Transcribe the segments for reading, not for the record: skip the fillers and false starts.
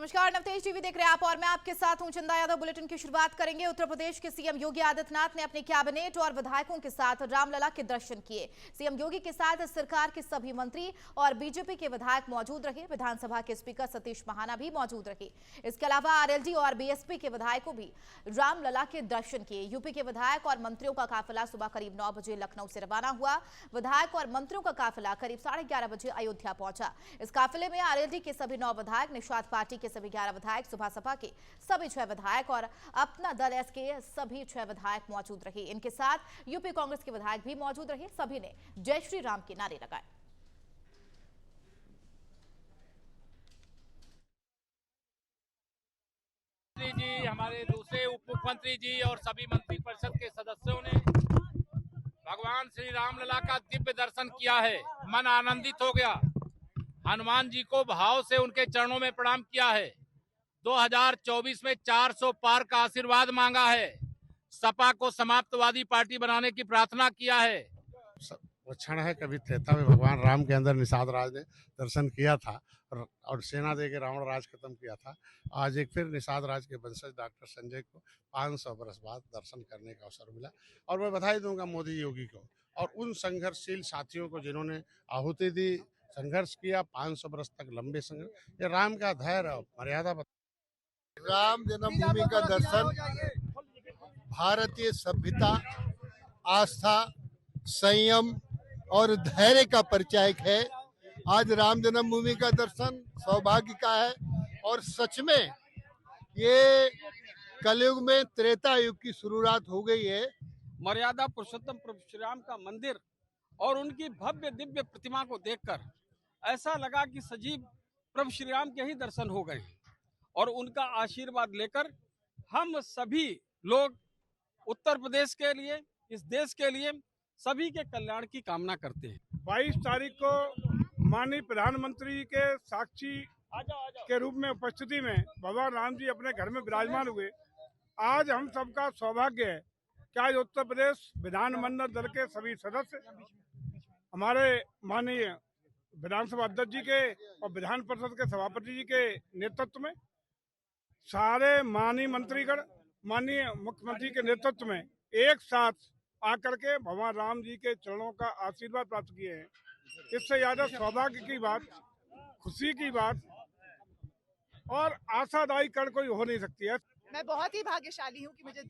नमस्कार, नवतेज टीवी देख रहे हैं आप और मैं आपके साथ हूं चंदा यादव। बुलेटिन की शुरुआत करेंगे। उत्तर प्रदेश के सीएम योगी आदित्यनाथ ने अपने कैबिनेट और विधायकों के साथ रामलला के दर्शन किए। सीएम योगी के साथ सरकार के सभी मंत्री और बीजेपी के विधायक मौजूद रहे। विधानसभा के स्पीकर सतीश महाना भी मौजूद रहे। इसके अलावा आरएलडी और बीएसपी के विधायकों भी रामलला के दर्शन किए। यूपी के विधायक और मंत्रियों का काफिला सुबह करीब 9 बजे लखनऊ से रवाना हुआ। विधायक और मंत्रियों का काफिला करीब 11:30 बजे अयोध्या पहुंचा। इस काफिले में आरएलडी के सभी 9 विधायक, निषाद पार्टी के सभी 11 विधायक, सुबह सपा के सभी 6 विधायक और अपना दल एस के सभी 6 विधायक मौजूद रहे। इनके साथ यूपी कांग्रेस के विधायक भी मौजूद रहे। सभी ने जय श्री राम के नारे लगाए। जी, हमारे दूसरे उप मुख्यमंत्री जी और सभी मंत्री परिषद के सदस्यों ने भगवान श्री रामलला का दिव्य दर्शन किया है। मन आनंदित हो गया। हनुमान जी को भाव से उनके चरणों में प्रणाम किया है। 2024 में 400 पार का आशीर्वाद मांगा है। सपा को समाप्तवादी पार्टी बनाने की प्रार्थना किया है। वो क्षण है, कभी त्रेता में भगवान राम के अंदर निषाद राज ने दर्शन किया था और सेना दे के रावण राज खत्म किया था। आज एक फिर निषाद राज के वंशज डॉक्टर संजय को 500 बरस बाद दर्शन करने का अवसर मिला। और मैं बधाई दूंगा मोदी योगी को और उन संघर्षशील साथियों को जिन्होंने आहुति दी, संघर्ष किया 500 बरस तक लंबे संघर्ष। ये राम का धैर्य और मर्यादा। राम जन्मभूमि का दर्शन भारतीय सभ्यता, आस्था, संयम और धैर्य का परिचायक है। आज राम जन्मभूमि का दर्शन सौभाग्य का है और सच में ये कलयुग में त्रेता युग की शुरुआत हो गई है। मर्यादा पुरुषोत्तम प्रभु श्री राम का मंदिर और उनकी भव्य दिव्य प्रतिमा को देखकर ऐसा लगा कि सजीव प्रभु श्री राम के ही दर्शन हो गए और उनका आशीर्वाद लेकर हम सभी लोग उत्तर प्रदेश के लिए, इस देश के लिए सभी के कल्याण की कामना करते हैं। 22 तारीख को माननीय प्रधानमंत्री के साक्षी के रूप में उपस्थिति में भगवान राम जी अपने घर में विराजमान हुए। आज हम सबका सौभाग्य है कि आज उत्तर प्रदेश विधानमंडल दल के सभी सदस्य, हमारे माननीय विधानसभा अध्यक्ष जी के और विधान परिषद के सभापति जी के नेतृत्व में सारे माननीय मंत्रीगण, माननीय मुख्यमंत्री के नेतृत्व में एक साथ आकर के भगवान राम जी के चरणों का आशीर्वाद प्राप्त किए हैं। इससे ज्यादा सौभाग्य की बात, खुशी की बात और आशादायी कण कोई हो नहीं सकती है। मैं बहुत ही भाग्यशाली हूँ कि मुझे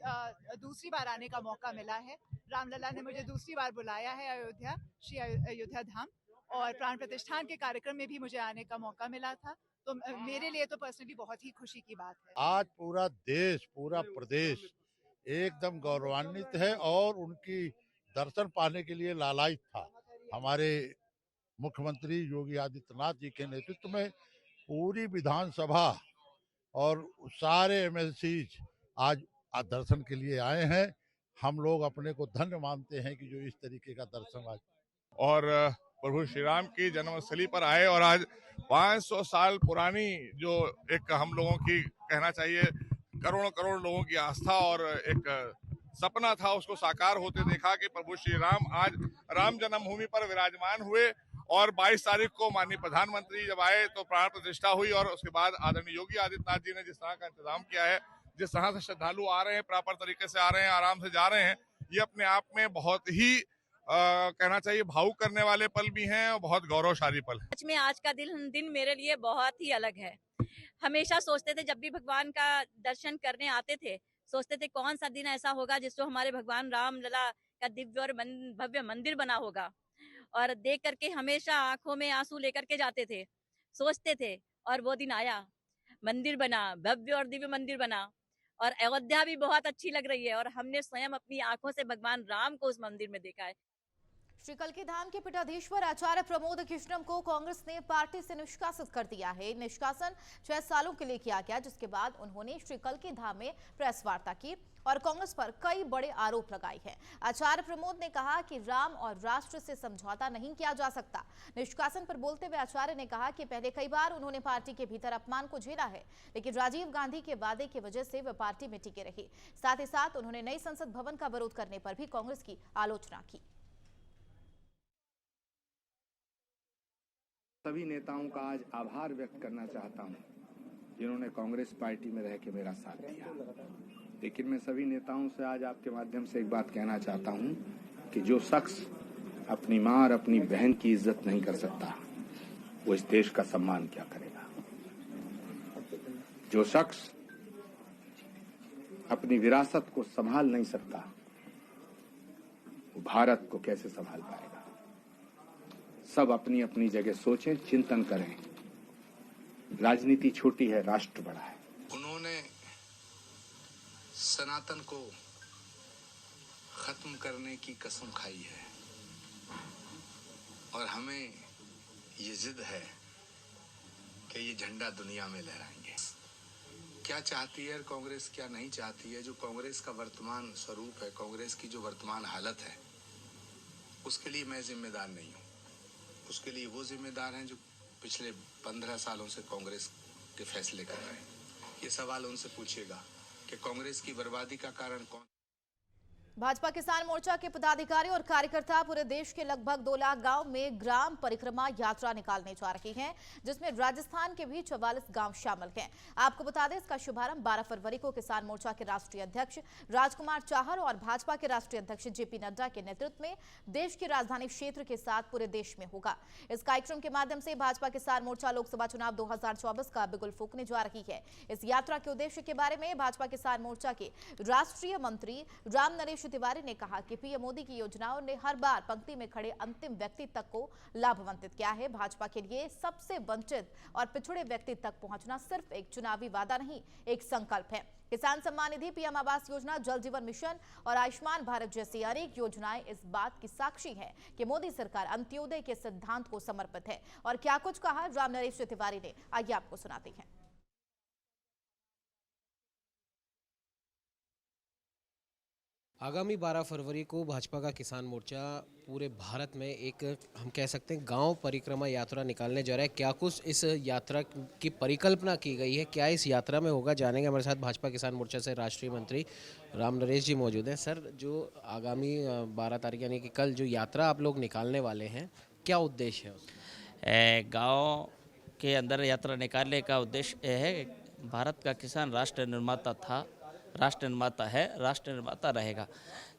दूसरी बार आने का मौका मिला है। रामलला ने मुझे दूसरी बार बुलाया है अयोध्या, श्री अयोध्या धाम, और प्राण प्रतिष्ठान के कार्यक्रम में भी मुझे आने का मौका मिला था। तो मेरे लिए तो पर्सनली बहुत ही खुशी की बात है। आज पूरा देश, पूरा प्रदेश एकदम गौरवान्वित है और उनकी दर्शन पाने के लिए लालायित था। हमारे मुख्यमंत्री योगी आदित्यनाथ जी के नेतृत्व में पूरी विधानसभा और सारे एमएलसी आज दर्शन के लिए आए हैं। हम लोग अपने को धन्य मानते हैं कि जो इस तरीके का दर्शन आज और प्रभु श्री राम की जन्मस्थली पर आए और आज 500 साल पुरानी जो एक हम लोगों की कहना चाहिए करोड़ों करोड़ लोगों की आस्था और एक सपना था, उसको साकार होते देखा कि प्रभु श्री राम आज राम जन्मभूमि पर विराजमान हुए। और 22 तारीख को माननीय प्रधानमंत्री जब आए तो प्राण प्रतिष्ठा हुई और उसके बाद आदरणीय योगी आदित्यनाथ जी ने जिस तरह का इंतजाम किया है, जिस तरह से श्रद्धालु आ रहे हैं, प्रॉपर तरीके से आ रहे हैं, आराम से जा रहे हैं, ये अपने आप में बहुत ही कहना चाहिए भावुक करने वाले पल भी हैं और बहुत गौरवशाली पल है। सच में आज का दिन मेरे लिए बहुत ही अलग है। हमेशा सोचते थे जब भी भगवान का दर्शन करने आते थे, सोचते थे कौन सा दिन ऐसा होगा जिसको हमारे भगवान रामलला का दिव्य और भव्य मंदिर बना होगा, और देख करके हमेशा आंखों में आंसू लेकर के जाते थे, सोचते थे। और वो दिन आया, मंदिर बना, भव्य और दिव्य मंदिर बना और अयोध्या भी बहुत अच्छी लग रही है और हमने स्वयं अपनी आंखों से भगवान राम को उस मंदिर में देखा है। श्री कल्की धाम के पीठाधीश्वर आचार्य प्रमोद कृष्णम को कांग्रेस ने पार्टी से निष्कासित कर दिया है। निष्कासन 6 सालों के लिए किया गया, जिसके बाद उन्होंने श्री कल्की धाम में प्रेस वार्ता की और कांग्रेस पर कई बड़े आरोप लगाए हैं। आचार्य प्रमोद ने कहा कि राम और राष्ट्र से समझौता नहीं किया जा सकता। निष्कासन पर बोलते हुए आचार्य ने कहा कि पहले कई बार उन्होंने पार्टी के भीतर अपमान को झेला है, लेकिन राजीव गांधी के वादे की वजह से वे पार्टी में टिके रहे। साथ ही साथ उन्होंने नई संसद भवन का विरोध करने पर भी कांग्रेस की आलोचना की। सभी नेताओं का आज आभार व्यक्त करना चाहता हूं जिन्होंने कांग्रेस पार्टी में रह के मेरा साथ दिया। लेकिन मैं सभी नेताओं से आज आपके माध्यम से एक बात कहना चाहता हूं कि जो शख्स अपनी मां और अपनी बहन की इज्जत नहीं कर सकता, वो इस देश का सम्मान क्या करेगा। जो शख्स अपनी विरासत को संभाल नहीं सकता, वो भारत को कैसे संभाल पाएगा। सब अपनी अपनी जगह सोचें, चिंतन करें। राजनीति छोटी है, राष्ट्र बड़ा है। उन्होंने सनातन को खत्म करने की कसम खाई है और हमें ये जिद है कि ये झंडा दुनिया में लहराएंगे। क्या चाहती है कांग्रेस, क्या नहीं चाहती है, जो कांग्रेस का वर्तमान स्वरूप है, कांग्रेस की जो वर्तमान हालत है, उसके लिए मैं जिम्मेदार नहीं हूँ। उसके लिए वो जिम्मेदार हैं जो पिछले 15 सालों से कांग्रेस के फैसले कर रहे हैं। ये सवाल उनसे पूछिएगा कि कांग्रेस की बर्बादी का कारण कौन। भाजपा किसान मोर्चा के पदाधिकारी और कार्यकर्ता पूरे देश के लगभग 2 लाख गांव में ग्राम परिक्रमा यात्रा निकालने जा रही हैं, जिसमें राजस्थान के भी 44 गांव शामिल हैं। आपको बता दें, इसका शुभारंभ 12 फरवरी को किसान मोर्चा के राष्ट्रीय अध्यक्ष राजकुमार चाहर और भाजपा के राष्ट्रीय अध्यक्ष जेपी नड्डा के नेतृत्व में देश की राजधानी क्षेत्र के साथ पूरे देश में होगा। इस कार्यक्रम के माध्यम से भाजपा किसान मोर्चा लोकसभा चुनाव 2024 का बिगुल फूंकने जा रही है। इस यात्रा के उद्देश्य के बारे में भाजपा किसान मोर्चा के राष्ट्रीय मंत्री राम नरेश तिवारी ने कहा कि पीएम मोदी की योजनाओं ने हर बार पंक्ति में खड़े अंतिम व्यक्ति तक को लाभान्वित किया है। भाजपा के लिए सबसे वंचित और पिछड़े व्यक्ति तक पहुंचना सिर्फ एक चुनावी वादा नहीं, एक संकल्प है। किसान सम्मान निधि, पीएम आवास योजना, जल जीवन मिशन और आयुष्मान भारत जैसी अनेक योजनाएं इस बात की साक्षी है कि मोदी सरकार अंत्योदय के सिद्धांत को समर्पित है। और क्या कुछ कहा राम नरेश तिवारी ने, आइए आपको सुनाते हैं। आगामी 12 फरवरी को भाजपा का किसान मोर्चा पूरे भारत में एक हम कह सकते हैं गांव परिक्रमा यात्रा निकालने जा रहा है। क्या कुछ इस यात्रा की परिकल्पना की गई है, क्या इस यात्रा में होगा, जानेंगे। हमारे साथ भाजपा किसान मोर्चा से राष्ट्रीय मंत्री राम नरेश जी मौजूद हैं। सर, जो आगामी 12 तारीख यानी कि कल जो यात्रा आप लोग निकालने वाले हैं, क्या उद्देश्य है? गाँव के अंदर यात्रा निकालने का उद्देश्य है, भारत का किसान राष्ट्र निर्माता था, राष्ट्र निर्माता है, राष्ट्र निर्माता रहेगा।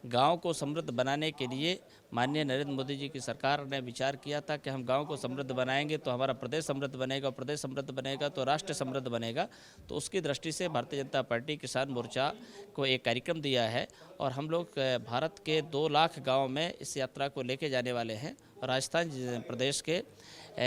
गांव को समृद्ध बनाने के लिए माननीय नरेंद्र मोदी जी की सरकार ने विचार किया था कि हम गांव को समृद्ध बनाएंगे तो हमारा प्रदेश समृद्ध बनेगा, प्रदेश समृद्ध बनेगा तो राष्ट्र समृद्ध बनेगा। तो उसकी दृष्टि से भारतीय जनता पार्टी किसान मोर्चा को एक कार्यक्रम दिया है और हम लोग भारत के 2 लाख गाँव में इस यात्रा को लेके जाने वाले हैं। राजस्थान प्रदेश के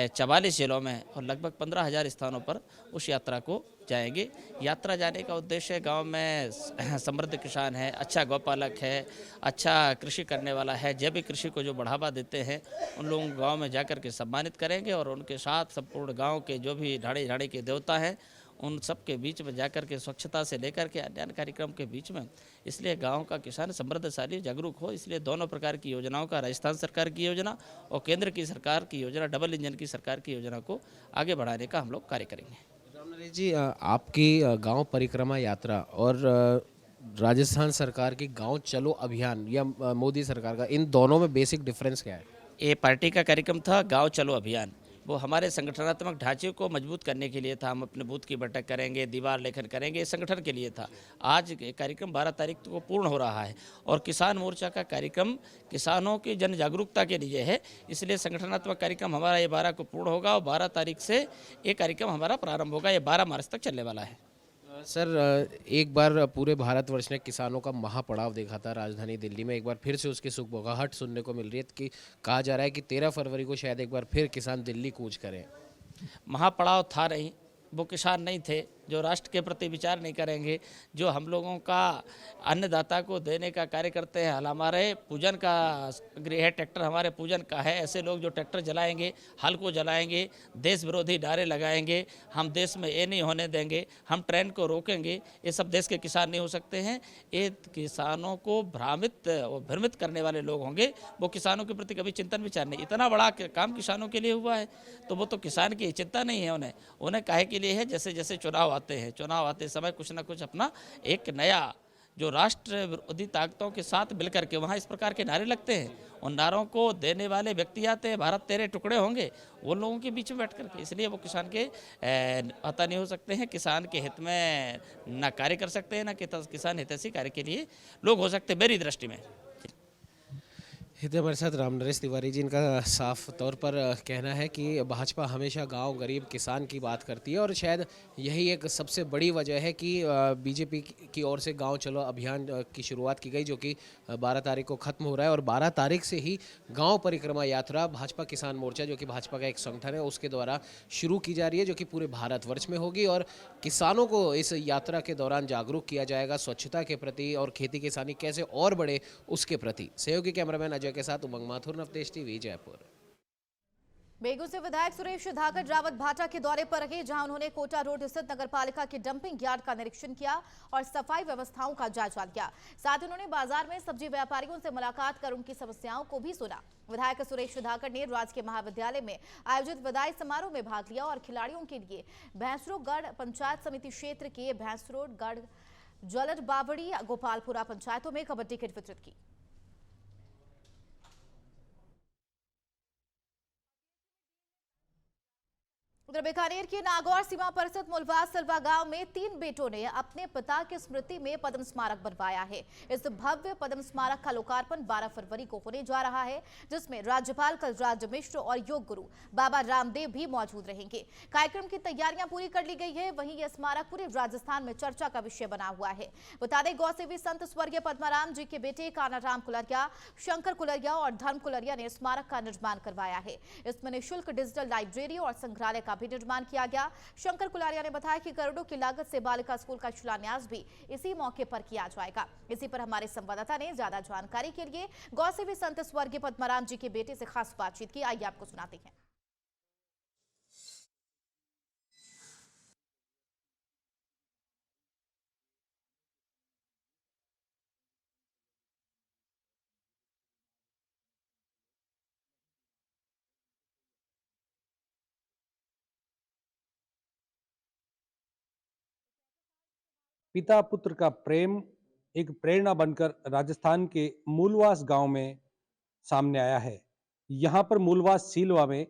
44 जिलों में और लगभग 15,000 स्थानों पर उस यात्रा को जाएंगे। यात्रा जाने का उद्देश्य गांव में समृद्ध किसान है, अच्छा गौपालक है, अच्छा कृषि करने वाला है, जैविक कृषि को जो बढ़ावा देते हैं, उन लोगों को गांव में जाकर के सम्मानित करेंगे और उनके साथ संपूर्ण गांव के जो भी ढाड़ी ढाड़ी के देवता हैं, उन सब के बीच में जाकर के स्वच्छता से लेकर के अन्य कार्यक्रम के बीच में, इसलिए गांव का किसान समृद्धशाली जागरूक हो, इसलिए दोनों प्रकार की योजनाओं का, राजस्थान सरकार की योजना और केंद्र की सरकार की योजना, डबल इंजन की सरकार की योजना को आगे बढ़ाने का हम लोग कार्य करेंगे। राम नरेश जी, आपकी गांव परिक्रमा यात्रा और राजस्थान सरकार की गांव चलो अभियान या मोदी सरकार का, इन दोनों में बेसिक डिफरेंस क्या है? ये पार्टी का कार्यक्रम था गाँव चलो अभियान, वो हमारे संगठनात्मक ढांचे को मजबूत करने के लिए था। हम अपने बूथ की बैठक करेंगे, दीवार लेखन करेंगे, संगठन के लिए था। आज कार्यक्रम 12 तारीख को पूर्ण हो रहा है और किसान मोर्चा का कार्यक्रम किसानों की जन जागरूकता के लिए है, इसलिए संगठनात्मक कार्यक्रम हमारा ये 12 को पूर्ण होगा और 12 तारीख से ये कार्यक्रम हमारा प्रारंभ होगा। ये 12 मार्च तक चलने वाला है। सर, एक बार पूरे भारतवर्ष ने किसानों का महापड़ाव देखा था राजधानी दिल्ली में, एक बार फिर से उसकी सुगबुगाहट सुनने को मिल रही है कि कहा जा रहा है कि 13 फरवरी को शायद एक बार फिर किसान दिल्ली कूच करें। महापड़ाव था नहीं, वो किसान नहीं थे जो राष्ट्र के प्रति विचार नहीं करेंगे, जो हम लोगों का अन्नदाता को देने का कार्य करते हैं। हमारे पूजन का गृह है, ट्रैक्टर हमारे पूजन का है। ऐसे लोग जो ट्रैक्टर जलाएंगे, हल को जलाएंगे, देश विरोधी नारे लगाएंगे, हम देश में ये नहीं होने देंगे, हम ट्रेन को रोकेंगे, ये सब देश के किसान नहीं हो सकते हैं। ये किसानों को भ्रमित करने वाले लोग होंगे, वो किसानों के प्रति कभी चिंतन विचार नहीं। इतना बड़ा काम किसानों के लिए हुआ है तो वो तो किसान की चिंता नहीं है, उन्हें काहे के लिए है, जैसे जैसे चुनाव आते हैं, चुनाव आते समय कुछ ना कुछ अपना एक नया जो राष्ट्र विरोधी ताकतों के साथ मिलकर के वहाँ इस प्रकार के नारे लगते हैं, उन नारों को देने वाले व्यक्ति आते हैं, भारत तेरे टुकड़े होंगे, वो लोगों के बीच में बैठ करके, इसलिए वो किसान के पता नहीं हो सकते हैं, किसान के हित में ना कार्य कर सकते हैं, ना किसान हितैषी कार्य के लिए लोग हो सकते हैं मेरी दृष्टि में। इधर हमारे साथ राम नरेश तिवारी जी, इनका साफ तौर पर कहना है कि भाजपा हमेशा गांव, गरीब, किसान की बात करती है और शायद यही एक सबसे बड़ी वजह है कि बीजेपी की ओर से गांव चलो अभियान की शुरुआत की गई, जो कि 12 तारीख को ख़त्म हो रहा है और 12 तारीख से ही गांव परिक्रमा यात्रा भाजपा किसान मोर्चा, जो कि भाजपा का एक संगठन है, उसके द्वारा शुरू की जा रही है, जो कि पूरे भारतवर्ष में होगी और किसानों को इस यात्रा के दौरान जागरूक किया जाएगा स्वच्छता के प्रति और खेती किसानी कैसे और बढ़े उसके प्रति। सहयोगी कैमरामैन अजय के साथ उमंग माथुर, नवतेज टीवी, जयपुर। बेगू से विधायक सुरेश धाकड़ रावत भाटा के दौरे पर रहे, जहां उन्होंने कोटा रोड स्थित नगरपालिका के डंपिंग यार्ड का निरीक्षण किया और सफाई व्यवस्थाओं का जायजा लिया। साथ ही उन्होंने बाजार में सब्जी व्यापारियों से मुलाकात कर उनकी समस्याओं को भी सुना। विधायक सुरेश धाकड़ ने राजकीय महाविद्यालय में आयोजित विदाई समारोह में भाग लिया और खिलाड़ियों के लिए भैंसरोगढ़ पंचायत समिति क्षेत्र के भैंसरोगढ़, जलड बावड़ी, गोपालपुरा पंचायतों में कबड्डी किट वितरित की। उधर बीकानेर के नागौर सीमा पर स्थित मुलवास सलवा गांव में 3 बेटों ने अपने पिता की स्मृति में पद्म स्मारक बनवाया है। इस भव्य पद्म स्मारक का लोकार्पण 12 फरवरी को होने जा रहा है, जिसमें राज्यपाल कलराज मिश्र और योग गुरु बाबा रामदेव भी मौजूद रहेंगे। कार्यक्रम की तैयारियां पूरी कर ली गई है। वहीं यह स्मारक पूरे राजस्थान में चर्चा का विषय बना हुआ है। बता दें, गौसेवी संत स्वर्गीय पद्माराम जी के बेटे कानाराम कुलरिया, शंकर कुलरिया और धर्म कुलरिया ने स्मारक का निर्माण करवाया है। इसमें निःशुल्क डिजिटल लाइब्रेरी और संग्रहालय का भी निर्माण किया गया। शंकर कुलारिया ने बताया कि करोड़ों की लागत से बालिका स्कूल का शिलान्यास भी इसी मौके पर किया जाएगा। इसी पर हमारे संवाददाता ने ज्यादा जानकारी के लिए गौसेवी संत स्वर्गीय पद्माराम जी के बेटे से खास बातचीत की। आइए आपको सुनाते हैं। पिता पुत्र का प्रेम एक प्रेरणा बनकर राजस्थान के मूलवास गांव में सामने आया है। यहाँ पर मूलवास सीलवा में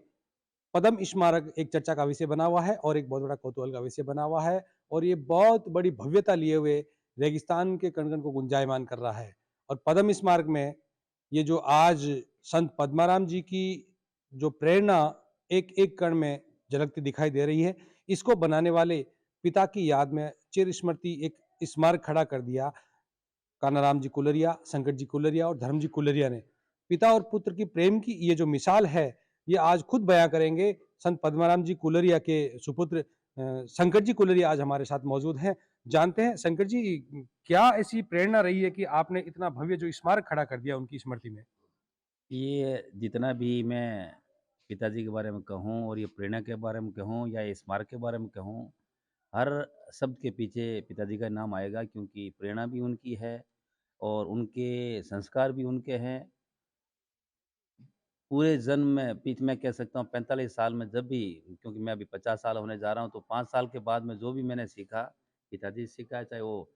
पद्म स्मारक एक चर्चा का विषय बना हुआ है और एक बहुत बड़ा कौतूहल का विषय बना हुआ है और ये बहुत बड़ी भव्यता लिए हुए रेगिस्तान के कण कण को गुंजायमान कर रहा है। और पद्म स्मारक में ये जो आज संत पद्माराम जी की जो प्रेरणा एक एक कण में झलकती दिखाई दे रही है, इसको बनाने वाले पिता की याद में चिर स्मृति एक स्मारक खड़ा कर दिया कानाराम जी कुलरिया, शंकर जी कुलरिया और धर्म जी कुलरिया ने। पिता और पुत्र की प्रेम की ये जो मिसाल है, ये आज खुद बयां करेंगे संत पद्माराम जी कुलरिया के सुपुत्र शंकर जी कुलरिया आज हमारे साथ मौजूद हैं। जानते हैं शंकर जी, क्या ऐसी प्रेरणा रही है कि आपने इतना भव्य जो स्मारक खड़ा कर दिया उनकी स्मृति में? ये जितना भी मैं पिताजी के बारे में कहूँ और ये प्रेरणा के बारे में कहूँ या ये स्मारक के बारे में कहूँ, हर शब्द के पीछे पिताजी का नाम आएगा, क्योंकि प्रेरणा भी उनकी है और उनके संस्कार भी उनके हैं। पूरे जन्म में मैं कह सकता हूँ 45 साल में जब भी, क्योंकि मैं अभी 50 साल होने जा रहा हूँ, तो 5 साल के बाद में जो भी मैंने सीखा पिताजी से सीखा, चाहे वो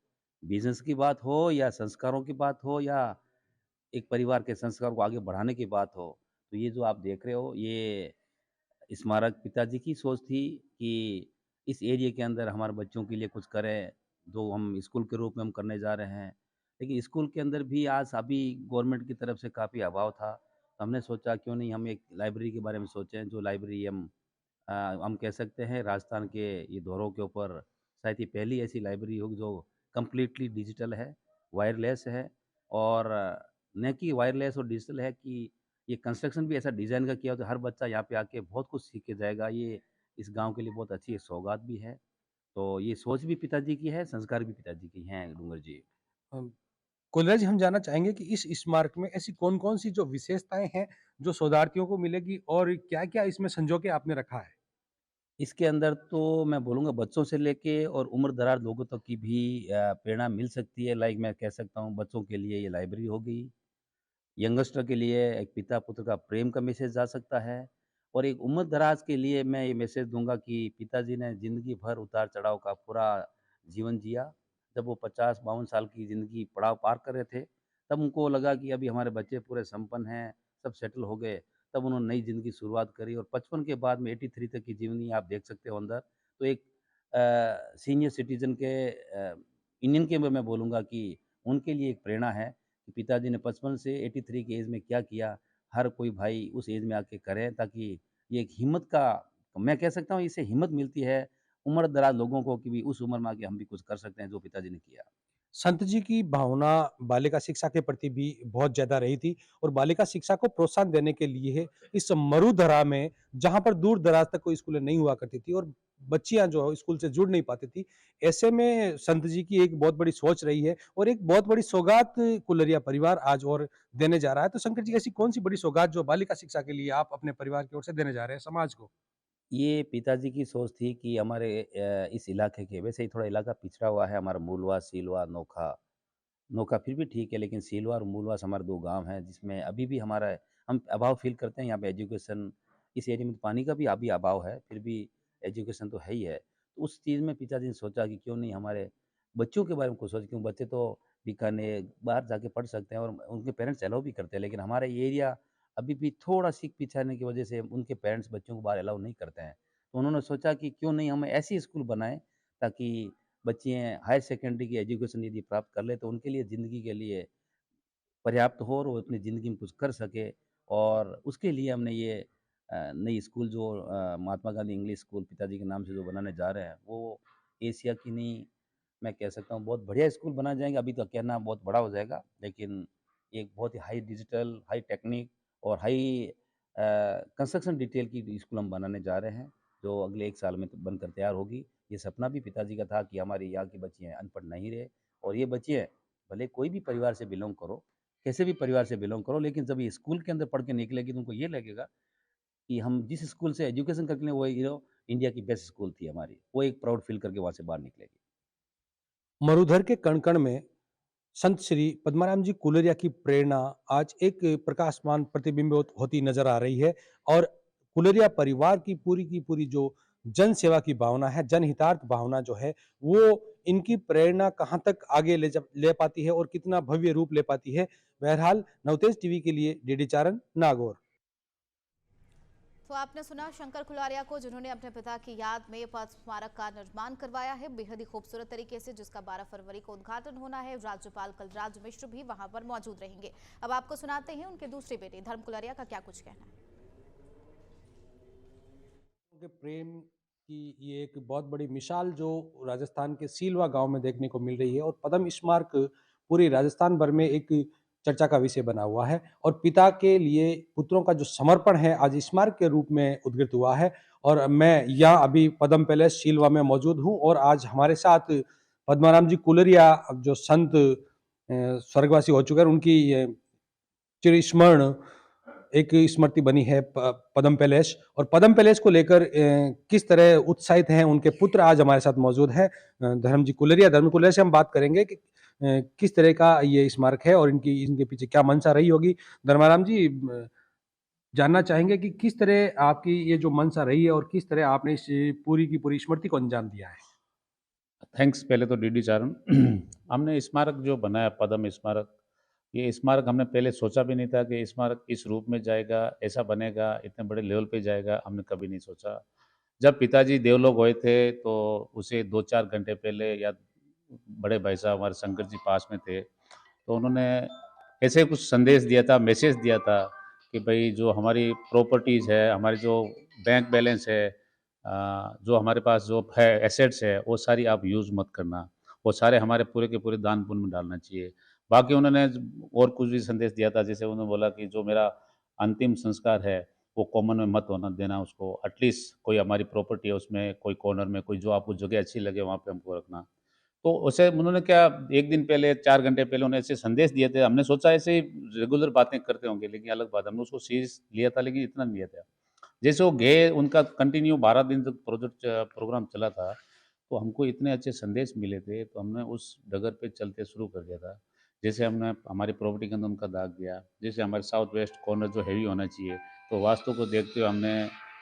बिजनेस की बात हो या संस्कारों की बात हो या एक परिवार के संस्कार को आगे बढ़ाने की बात हो। तो ये जो आप देख रहे हो, ये स्मारक पिताजी की सोच थी कि इस एरिया के अंदर हमारे बच्चों के लिए कुछ करें, जो हम स्कूल के रूप में हम करने जा रहे हैं। लेकिन स्कूल के अंदर भी आज अभी गवर्नमेंट की तरफ से काफ़ी अभाव था, तो हमने सोचा क्यों नहीं हम एक लाइब्रेरी के बारे में सोचें, जो लाइब्रेरी हम कह सकते हैं राजस्थान के ये दौरों के ऊपर शायद ही पहली ऐसी लाइब्रेरी होगी जो कम्प्लीटली डिजिटल है, वायरलेस है, और न कि वायरलेस और डिजिटल है कि ये कंस्ट्रक्शन भी ऐसा डिज़ाइन का किया हो तो हर बच्चा यहाँ पे आके बहुत कुछ सीख के जाएगा। ये इस गांव के लिए बहुत अच्छी एक सौगात भी है। तो ये सोच भी पिताजी की है, संस्कार भी पिताजी की हैं डूंगर जी। कुलराज जी, हम जानना चाहेंगे कि इस स्मारक में ऐसी कौन-कौन सी जो विशेषताएं हैं जो शोधार्थियों को मिलेगी और क्या-क्या इसमें संजो के आपने रखा है? इसके अंदर तो मैं बोलूँगा बच्चों से लेके और उम्र-दराज लोगों तक की भी प्रेरणा मिल सकती है। लाइक मैं कह सकता हूँ बच्चों के लिए ये लाइब्रेरी हो गई, यंगस्टर के लिए एक पिता-पुत्र का प्रेम का मैसेज जा सकता है, और एक उम्र-दराज के लिए मैं ये मैसेज दूँगा कि पिताजी ने ज़िंदगी भर उतार-चढ़ाव का पूरा जीवन जिया, जब वो 50-52 साल की ज़िंदगी पड़ाव पार कर रहे थे, तब उनको लगा कि अभी हमारे बच्चे पूरे संपन्न हैं, सब सेटल हो गए, तब उन्होंने नई ज़िंदगी की शुरुआत करी और 55 के बाद में 83 तक की जीवनी आप देख सकते हो अंदर। तो एक सीनियर सिटीज़न के इंडियन के मैं बोलूँगा कि उनके लिए एक प्रेरणा है कि पिताजी ने 55 से 83 की एज में क्या किया, हर कोई भाई उस एज में आके करे ताकि ये एक हिम्मत का मैं कह सकता हूँ इससे हिम्मत मिलती है उम्र-दराज़ लोगों को कि भी उस उम्र में आके हम भी कुछ कर सकते हैं जो पिताजी ने किया। संत जी की भावना बालिका शिक्षा के प्रति भी बहुत ज़्यादा रही थी और बालिका शिक्षा को प्रोत्साहन देने के लिए इस मरुधरा में जहाँ पर दूर-दराज तक कोई स्कूलें नहीं हुआ करती थी और बच्चियाँ जो है स्कूल से जुड़ नहीं पाती थी, ऐसे में संत जी की एक बहुत बड़ी सोच रही है और एक बहुत बड़ी सौगात कुलरिया परिवार आज और देने जा रहा है। तो शंकर जी ऐसी कौन-सी बड़ी सौगात जो बालिका शिक्षा के लिए आप अपने परिवार की ओर से देने जा रहे हैं समाज को? ये पिताजी की सोच थी कि हमारे इस इलाके के वैसे ही थोड़ा इलाका पिछड़ा हुआ है हमारा मूलवा, सीलवा, नोखा। नोखा फिर भी ठीक है लेकिन सीलवा और मूलवास हमारे 2 गाँव हैं जिसमें अभी भी हमारा हम अभाव फ़ील करते हैं यहाँ पे एजुकेशन इस एरिया में तो पानी का भी अभी अभाव है, फिर भी एजुकेशन तो है ही है। तो उस चीज़ में पिताजी ने सोचा कि क्यों नहीं हमारे बच्चों के बारे में कुछ सोचें क्यों बच्चे तो बीकानेर बाहर जाके पढ़ सकते हैं और उनके पेरेंट्स अलाउ भी करते हैं लेकिन हमारा ये एरिया अभी भी थोड़ा सीख पिछाड़ने की वजह से उनके पेरेंट्स बच्चों को बाहर अलाउ नहीं करते हैं। तो उन्होंने सोचा कि क्यों नहीं हम ऐसी स्कूल बनाएँ ताकि बच्चे हायर सेकेंडरी की एजुकेशन यदि प्राप्त कर ले तो उनके लिए ज़िंदगी के लिए पर्याप्त हो और वो अपनी ज़िंदगी में कुछ कर सके और उसके लिए हमने ये नई स्कूल जो महात्मा गांधी इंग्लिश स्कूल पिताजी के नाम से जो बनाने जा रहे हैं वो एशिया की नहीं मैं कह सकता हूँ बहुत बढ़िया स्कूल बना जाएंगे अभी तो कहना बहुत बड़ा हो जाएगा लेकिन एक बहुत ही हाई डिजिटल हाई टेक्निक और हाई कंस्ट्रक्शन डिटेल की स्कूल हम बनाने जा रहे हैं जो अगले 1 साल में तो बनकर तैयार होगी ये सपना भी पिताजी का था कि हमारी यहाँ की बच्चियाँ अनपढ़ नहीं रहे और ये बच्चियाँ भले कोई भी परिवार से बिलोंग करो कैसे भी परिवार से बिलोंग करो लेकिन जब ये स्कूल के अंदर पढ़ के निकलेगी तो उनको ये लगेगा कि हम जिस स्कूल से एजुकेशन करके वो इंडिया की बेस्ट स्कूल थी हमारी वो एक प्राउड फील करके वहाँ से बाहर निकलेगी। मरुधर के कण-कण में संत श्री पद्माराम जी कुलरिया की प्रेरणा आज एक प्रकाशमान प्रतिबिंब होती नजर आ रही है और कुलरिया परिवार की पूरी जो जन सेवा की भावना है, जनहितार्थ भावना जो है, वो इनकी प्रेरणा कहाँ तक आगे ले पाती है और कितना भव्य रूप ले पाती है। बहरहाल नवतेज टीवी के लिए डीडी चारण, नागौर। तो आपने सुना शंकर कुलारिया को जिन्होंने अपने पिता की याद में पथ स्मारक का निर्माण करवाया है बेहद ही खूबसूरत तरीके से जिसका 12 फरवरी को उद्घाटन होना है। राज्यपाल कलराज मिश्र भी वहां पर मौजूद रहेंगे। अब आपको सुनाते हैं उनके दूसरे बेटे धर्म कुलारिया का क्या कुछ कहना है। उनके प्रेम की ये एक बहुत बड़ी मिसाल जो राजस्थान के सीलवा गांव में देखने को मिल रही है और पद्म स्मारक पूरी राजस्थान भर में एक चर्चा का विषय बना हुआ है और पिता के लिए पुत्रों का जो समर्पण है आज स्मारक के रूप में उद्घाटित हुआ है और मैं यहाँ अभी पद्म पैलेस सीलवा में मौजूद हूँ और आज हमारे साथ पद्माराम जी कुलरिया जो संत स्वर्गवासी हो चुके हैं उनकी चिरस्मरण एक स्मृति बनी है पद्म पैलेस और पद्म पैलेस को लेकर किस तरह उत्साहित हैं उनके पुत्र आज हमारे साथ मौजूद हैं धर्म कुलरिया से हम बात करेंगे कि किस तरह का ये स्मारक है और इनके पीछे क्या मंशा रही होगी। धर्माराम जी जानना चाहेंगे कि किस तरह आपकी ये जो मंशा रही है और किस तरह आपने इस पूरी की पूरी स्मृति को अंजाम दिया है। थैंक्स पहले तो डीडी चारण हमने स्मारक जो बनाया पद्म स्मारक ये स्मारक हमने पहले सोचा भी नहीं था कि स्मारक इस रूप में जाएगा ऐसा बनेगा इतने बड़े लेवल पे जाएगा हमने कभी नहीं सोचा। जब पिताजी देवलोक हुए थे तो उसे 2-4 घंटे पहले या बड़े भाई साहब हमारे शंकर जी पास में थे तो उन्होंने ऐसे कुछ संदेश दिया था मैसेज दिया था कि भाई जो हमारी प्रॉपर्टीज़ है हमारी जो बैंक बैलेंस है जो हमारे पास जो है एसेट्स है वो सारी आप यूज़ मत करना वो सारे हमारे पूरे के पूरे दान पुण्य में डालना चाहिए। बाकी उन्होंने और कुछ भी संदेश दिया था जैसे उन्होंने बोला कि जो मेरा अंतिम संस्कार है वो कॉमन में मत होना देना उसको एटलीस्ट कोई हमारी प्रॉपर्टी है उसमें कोई कॉर्नर में कोई जो आपको जगह अच्छी लगे वहाँ पे हमको रखना। तो उसे उन्होंने क्या 1 दिन पहले 4 घंटे पहले उन्होंने ऐसे संदेश दिए थे हमने सोचा ऐसे ही रेगुलर बातें करते होंगे लेकिन अलग बात हमने उसको सीरियस लिया था लेकिन इतना नहीं लिया था। जैसे वो गए उनका कंटिन्यू 12 दिन तक प्रोग्राम चला था तो हमको इतने अच्छे संदेश मिले थे तो हमने उस डगर पे चलते शुरू कर दिया था। जैसे हमने हमारी प्रॉपर्टी के अंदर उनका दाग दिया जैसे हमारे साउथ वेस्ट कॉर्नर जो हैवी होना चाहिए तो वास्तु को देखते हुए हमने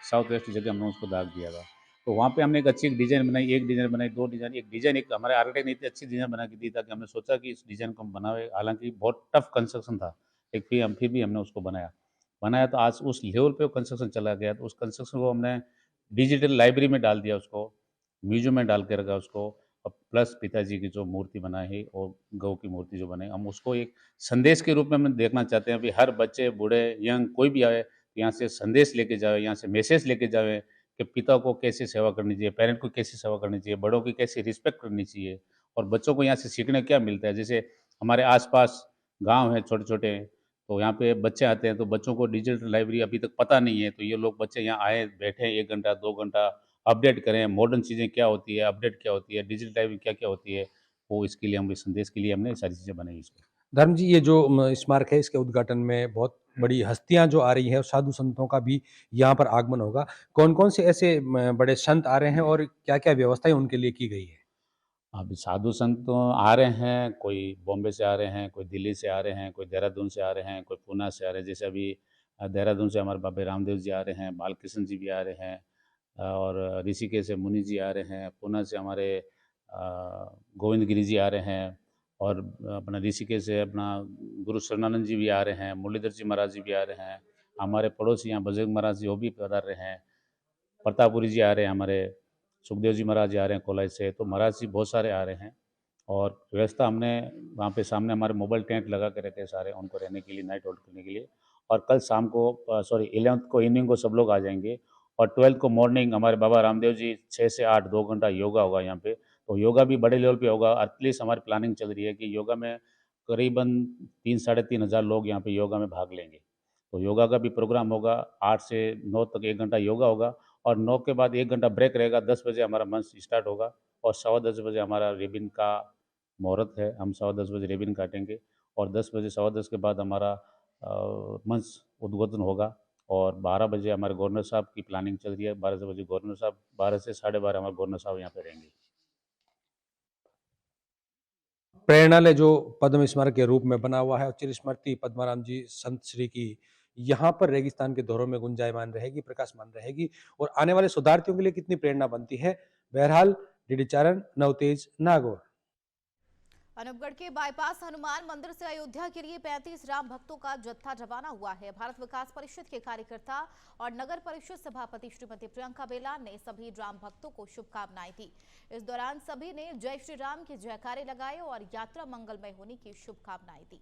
साउथ वेस्ट जगह हमने उसको दाग दिया था। तो वहाँ पे हमने एक अच्छी डिज़ाइन बनाई, एक डिज़ाइन बनाई, 2 डिज़ाइन, एक डिज़ाइन एक हमारे आर्किटेक्ट ने इतनी अच्छी डिज़ाइन बना के दी ताकि हमने सोचा कि इस डिज़ाइन को हम बनाए, हालाँकि बहुत टफ कंस्ट्रक्शन था, एक फिर भी हमने उसको बनाया तो आज उस लेवल पे वो कंस्ट्रक्शन चला गया, तो उस कंस्ट्रक्शन को हमने डिजिटल लाइब्रेरी में डाल दिया उसको, म्यूज़ियम में डाल के रखा उसको और प्लस पिताजी की जो मूर्ति बनाई है और गौ की मूर्ति जो बनाई, हम उसको एक संदेश के रूप में हम देखना चाहते हैं, अभी हर बच्चे, बूढ़े, यंग कोई भी आए, यहाँ से संदेश लेके जाए, यहाँ से मैसेज लेके जाए कि पिता को कैसे सेवा करनी चाहिए, पेरेंट को कैसी सेवा करनी चाहिए, बड़ों की कैसी रिस्पेक्ट करनी चाहिए और बच्चों को यहाँ से सीखने क्या मिलता है। जैसे हमारे आस-पास गाँव हैं छोटे-छोटे, तो यहाँ पे बच्चे आते हैं, तो बच्चों को डिजिटल लाइब्रेरी अभी तक पता नहीं है, तो ये लोग बच्चे यहाँ आए, बैठे 1 घंटा, 2 घंटा अपडेट करें, मॉडर्न चीज़ें क्या होती है, अपडेट क्या होती है, डिजिटल लाइब्रेरी क्या-क्या होती है, वो इसके लिए हम इस संदेश के लिए हमने ये सारी चीज़ें बनाई इसमें। धर्म जी, ये जो स्मारक है, इसके उद्घाटन में बहुत बड़ी हस्तियां जो आ रही हैं और साधु संतों का भी यहाँ पर आगमन होगा। कौन-कौन से ऐसे बड़े संत आ रहे हैं और क्या-क्या व्यवस्थाएं उनके लिए की गई है? अभी साधु संत तो आ रहे हैं, कोई बॉम्बे से आ रहे हैं, कोई दिल्ली से आ रहे हैं, कोई देहरादून से आ रहे हैं, कोई पूना से आ रहे हैं। जैसे अभी देहरादून से हमारे बाबा रामदेव जी आ रहे हैं, बालकृष्ण जी भी आ रहे हैं और ऋषिकेश से मुनि जी आ रहे हैं, पूना से हमारे गोविंद गिरी जी आ रहे हैं और अपना ऋषिकेश से अपना गुरु शरणानंद जी भी आ रहे हैं, मुरलीधर जी महाराज जी भी आ रहे हैं। हमारे पड़ोसी यहाँ बजरंग महाराज जी वो भी पधार रहे हैं, प्रतापपुरी जी आ रहे हैं, हमारे सुखदेव जी महाराज जी आ रहे हैं कोलाई से, तो महाराज जी बहुत सारे आ रहे हैं और व्यवस्था हमने वहाँ पे सामने हमारे मोबाइल टेंट लगा के रखे हैं सारे उनको रहने के लिए, नाइट होल्ड करने के लिए। और कल शाम को 11th को इवनिंग को सब लोग आ जाएंगे और 12th को मॉर्निंग हमारे बाबा रामदेव जी 6 से 8 2 घंटा योगा होगा यहाँ पे। तो योगा भी बड़े लेवल पे होगा, एटलीस्ट हमारी प्लानिंग चल रही है कि योगा में करीबन 3 साढ़े 3 हज़ार लोग यहाँ पे योगा में भाग लेंगे। तो योगा का भी प्रोग्राम होगा, 8 से 9 तक 1 घंटा योगा होगा और 9 के बाद 1 घंटा ब्रेक रहेगा, 10 बजे हमारा मंच स्टार्ट होगा और सवा 10 बजे हमारा रिबन का मुहूर्त है, हम सवा 10 बजे रिबन काटेंगे और 10 बजे सवा 10 के बाद हमारा मंच उद्घाटन होगा और 12 बजे हमारे गवर्नर साहब की प्लानिंग चल रही है, 12 बजे गवर्नर साहब, 12 से 12:30 हमारे गवर्नर साहब यहाँ पे रहेंगे। प्रेरणालय जो पद्म स्मारक के रूप में बना हुआ है और चिर स्मृति पद्माराम जी संत श्री की यहाँ पर रेगिस्तान के दौरों में गुंजायमान रहेगी, प्रकाशमान रहेगी और आने वाले शोधार्थियों के लिए कितनी प्रेरणा बनती है। बहरहाल डीडी चारण, नवतेज, नागौर। अनूपगढ़ के बाईपास हनुमान मंदिर से अयोध्या के लिए 35 राम भक्तों का जत्था रवाना हुआ है। भारत विकास परिषद के कार्यकर्ता और नगर परिषद सभापति श्रीमती प्रियंका बेलान ने सभी राम भक्तों को शुभकामनाएं दी। इस दौरान सभी ने जय श्री राम के जयकारे लगाए और यात्रा मंगलमय होने की शुभकामनाएं दी।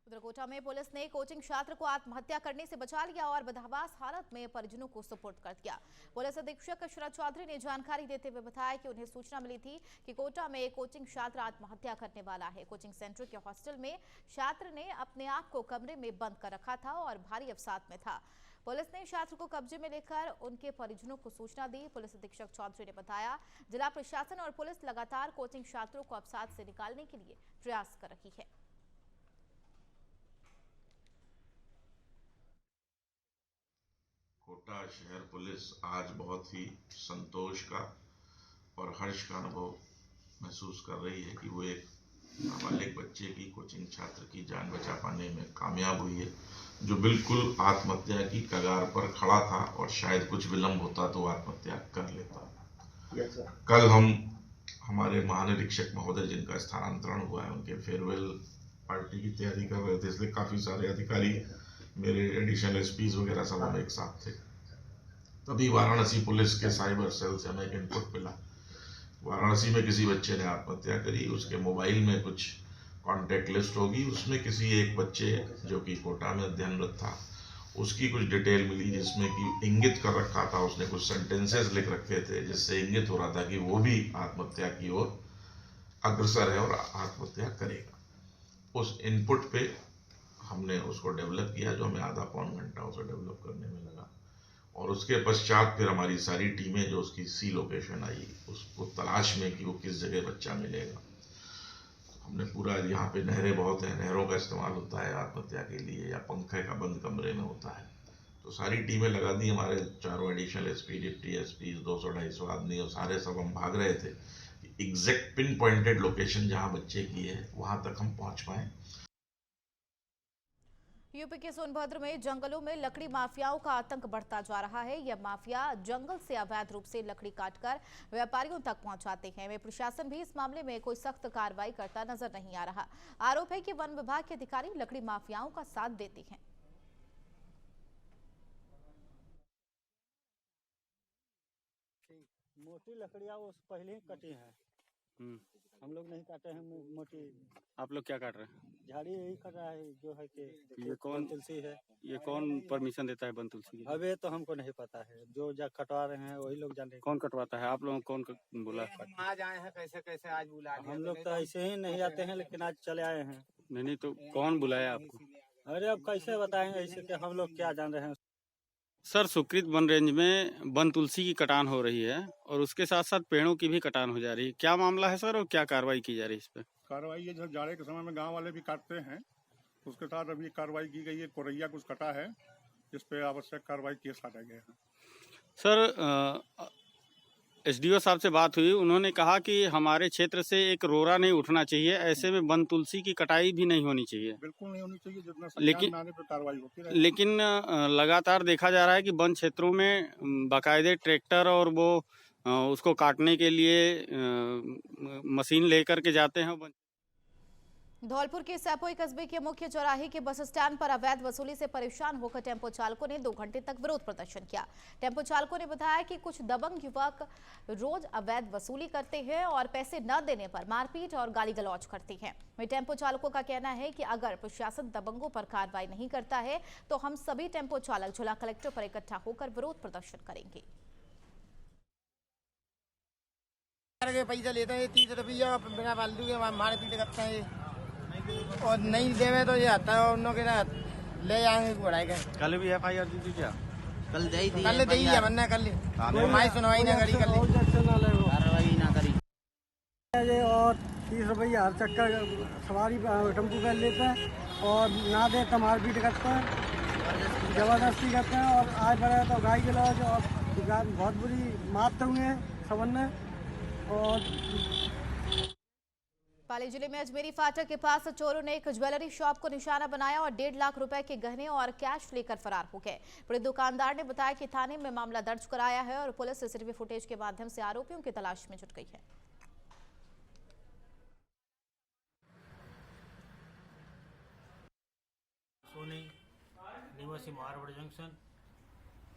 उधर कोटा में पुलिस ने कोचिंग छात्र को आत्महत्या करने से बचा लिया और बदहवास हालत में परिजनों को सुपुर्द कर दिया। पुलिस अधीक्षक शरद चौधरी ने जानकारी देते हुए बताया कि उन्हें सूचना मिली थी कि कोटा में एक कोचिंग छात्र आत्महत्या करने वाला है। कोचिंग सेंटर के हॉस्टल में छात्र ने अपने आप को कमरे में बंद कर रखा था और भारी अवसाद में था। पुलिस ने छात्र को कब्जे में लेकर उनके परिजनों को सूचना दी। पुलिस अधीक्षक चौधरी ने बताया, जिला प्रशासन और पुलिस लगातार कोचिंग छात्रों को अवसाद से निकालने के लिए प्रयास कर रही है। कोटा शहर पुलिस आज बहुत ही संतोष का और हर्ष का अनुभव महसूस कर रही है कि वो एक नाबालिग बच्चे की, कोचिंग छात्र की जान बचा पाने में कामयाब हुई है, जो बिल्कुल आत्महत्या की कगार पर खड़ा था और शायद कुछ विलंब होता तो आत्महत्या कर लेता। कल हम हमारे महानिरीक्षक महोदय जिनका स्थानांतरण हुआ है, उनके फेयरवेल पार्टी की तैयारी कर रहे थे, इसलिए काफ़ी सारे अधिकारी, मेरे एडिशनल एसपीज वगैरह सब हम एक साथ थे। तभी वाराणसी पुलिस के साइबर सेल से हमें एक इनपुट मिला। वाराणसी में किसी बच्चे ने आत्महत्या करी, उसके मोबाइल में कुछ कॉन्टैक्ट लिस्ट होगी, उसमें किसी एक बच्चे जो कि कोटा में अध्ययनरत था, उसकी कुछ डिटेल मिली जिसमें कि इंगित कर रखा था, उसने कुछ सेंटेंसेस लिख रखे थे जिससे इंगित हो रहा था कि वो भी आत्महत्या की ओर अग्रसर है और आत्महत्या करेगा। उस इनपुट पे हमने उसको डेवलप किया, जो हमें आधा पौन घंटा उसे डेवलप करने में लगा और उसके पश्चात फिर हमारी सारी टीमें जो उसकी सी लोकेशन आई, उसको तलाश में कि वो किस जगह बच्चा मिलेगा। हमने पूरा, यहाँ पे नहरें बहुत हैं, नहरों का इस्तेमाल होता है आत्महत्या के लिए या पंखे का बंद कमरे में होता है, तो सारी टीमें लगा दी। हमारे चारों एडिशनल एसपी, डिप्टी एसपी, 200-250 आदमी और सारे सब हम भाग रहे थे। एग्जैक्ट पिन पॉइंटेड लोकेशन जहाँ बच्चे की है वहाँ तक हम पहुँच पाएँ यूपी के सोनभद्र में जंगलों में लकड़ी माफियाओं का आतंक बढ़ता जा रहा है। यह माफिया जंगल से अवैध रूप से लकड़ी काटकर व्यापारियों तक पहुंचाते हैं। वे प्रशासन भी इस मामले में कोई सख्त कार्रवाई करता नजर नहीं आ रहा। आरोप है कि वन विभाग के अधिकारी लकड़ी माफियाओं का साथ देते हैं। मोटी लकड़ियाँ वो पहले ही कटी है। हम लोग नहीं काटे हैं मोटी। आप लोग क्या काट रहे हैं? झाड़ी यही कट रहा है जो है कि ये कौन तुलसी है। ये कौन परमिशन देता है वन तुलसी की? अब ये तो हमको नहीं पता है, जो कटवा रहे हैं वही लोग जान रहे हैं। कौन कटवाता है? आप लोगों को कौन बोला? आज आए हैं, कैसे कैसे आज बुला लिया? हम लोग तो ऐसे ही नहीं आते हैं, लेकिन आज चले आए हैं। नहीं तो कौन बुलाया आपको? अरे अब कैसे बताएंगे ऐसे कि हम लोग क्या जान रहे हैं। सर, सुकृत वन रेंज में वन तुलसी की कटान हो रही है और उसके साथ साथ पेड़ों की भी कटान हो जा रही है। क्या मामला है सर और क्या कार्रवाई की जा रही है इस पे? कार्रवाई ये जो जाड़े के समय में गांव वाले भी काटते हैं, उसके साथ अभी कार्रवाई की गई है। कोरैया कुछ कटा है, जिस पे आवश्यक कार्रवाई केस काटे गए हैं। सर, एसडीओ साहब से बात हुई, उन्होंने कहा कि हमारे क्षेत्र से एक रोरा नहीं उठना चाहिए, ऐसे में वन तुलसी की कटाई भी नहीं होनी चाहिए। बिल्कुल नहीं होनी चाहिए, जितना संज्ञान में आने पर कार्रवाई होती रहेगी। लेकिन लगातार देखा जा रहा है कि वन क्षेत्रों में बाकायदे ट्रैक्टर और वो उसको काटने के लिए मशीन लेकर के जाते हैं। धौलपुर के सैपोई कस्बे के मुख्य चौराहे के बस स्टैंड पर अवैध वसूली से परेशान होकर टेम्पो चालकों ने 2 घंटे तक विरोध प्रदर्शन किया। टेम्पो चालकों ने बताया कि कुछ दबंग युवक रोज अवैध वसूली करते हैं और पैसे न देने पर मारपीट और गाली गलौज करते हैं। वहीं टेम्पो चालकों का कहना है कि अगर प्रशासन दबंगों पर कार्रवाई नहीं करता है तो हम सभी टेम्पो चालक जिला कलेक्टर पर इकट्ठा होकर विरोध प्रदर्शन करेंगे। पैसा लेते हैं 30 रुपया, बिना फालतू के मार पीट करते हैं और नहीं देवे तो ये आता है उन लोग ले जाएंगे बढ़ाई के। कल भी FIR दी थी क्या? कल दे दी है वरना कल हमारी सुनवाई ना करी, कल कार्रवाई ना करी। और 30 रुपया हर चक्कर सवारी टेम्पू कर लेते हैं और ना दे तो मारपीट करते हैं, जबरदस्ती करते हैं। और आज बढ़े तो गाय के लॉज और बहुत बुरी मारते हुए सबने। और पाली जिले में अजमेरी फाटक के पास चोरों ने एक ज्वेलरी शॉप को निशाना बनाया और 1.5 लाख रुपए के गहने और कैश लेकर फरार हो गए। बड़े दुकानदार ने बताया कि थाने में मामला दर्ज कराया है और पुलिस सीसीटीवी फुटेज के माध्यम से आरोपियों की तलाश में जुट गई है। सोनी निवासी मारवाड़ जंक्शन,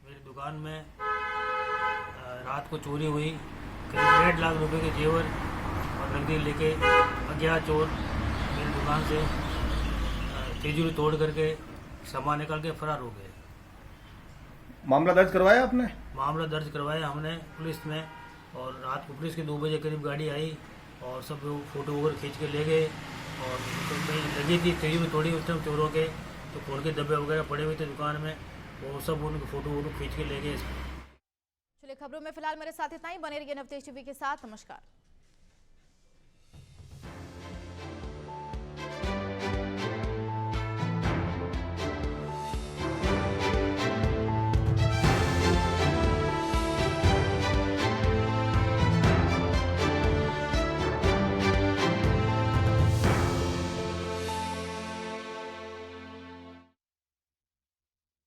मेरी दुकान में रात को चोरी हुई। करीब 1.5 लाख रुपए के जेवर और नकदी लेके अज्ञात चोर मेरी दुकान से तिजोरी तोड़ करके सामान निकाल के फरार हो गए। मामला दर्ज करवाया आपने? मामला दर्ज करवाया हमने पुलिस में, और रात को पुलिस के 2 बजे करीब गाड़ी आई और सब लोग फोटो वगैरह खींच के ले गए। और लगी थी तिजोरी तोड़ी उस टाइम चोरों के, तो खोल के डब्बे वगैरह पड़े हुए थे दुकान में, वो सब उनके फोटो वगैरह खींच के ले गए। चलिए खबरों में फिलहाल मेरे साथ इतना ही। बने रहिए नवतेज टीवी के साथ। नमस्कार।